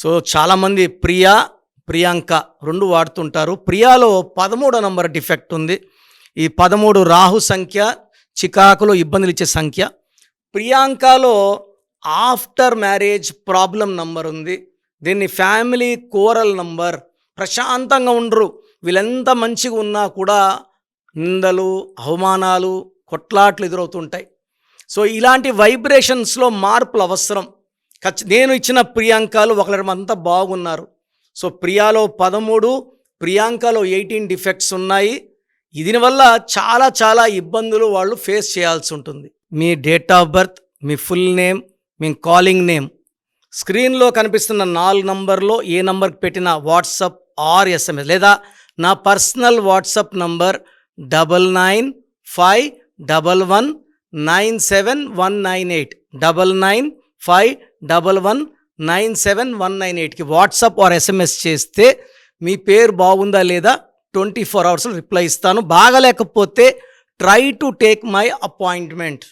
So చాలామంది ప్రియా, ప్రియాంక 2 వాడుతుంటారు. ప్రియాలో 13 number defect ఉంది. ఈ 13 రాహు సంఖ్య, చికాకులో ఇబ్బందులు ఇచ్చే సంఖ్య. ప్రియాంకలో ఆఫ్టర్ మ్యారేజ్ ప్రాబ్లం నంబర్ ఉంది. దీన్ని ఫ్యామిలీ కోరల్ నంబర్. ప్రశాంతంగా ఉండరు. వీళ్ళెంత మంచిగా ఉన్నా కూడా నిందలు, అవమానాలు, కొట్లాట్లు ఎదురవుతుంటాయి. సో ఇలాంటి వైబ్రేషన్స్లో మార్పులు అవసరం. నేను ఇచ్చిన ప్రియాంకలు ఒకళ్ళంతా బాగున్నారు. సో ప్రియాలో 13, ప్రియాంకలో 18 డిఫెక్ట్స్ ఉన్నాయి. దీనివల్ల చాలా ఇబ్బందులు వాళ్ళు ఫేస్ చేయాల్సి ఉంటుంది. మీ డేట్ ఆఫ్ బర్త్, మీ ఫుల్ నేమ్, మీ కాలింగ్ నేమ్, స్క్రీన్లో కనిపిస్తున్న 4 నంబర్లో ఏ నంబర్కి పెట్టిన వాట్సాప్ ఆర్ ఎస్ఎంఎస్ లేదా నా పర్సనల్ వాట్సాప్ నంబర్ 9951197198 9951197198కి వాట్సాప్ ఆర్ ఎస్ఎంఎస్ చేస్తే మీ పేరు బాగుందా లేదా 24 అవర్స్లో రిప్లై ఇస్తాను. బాగలేకపోతే try to take my appointment.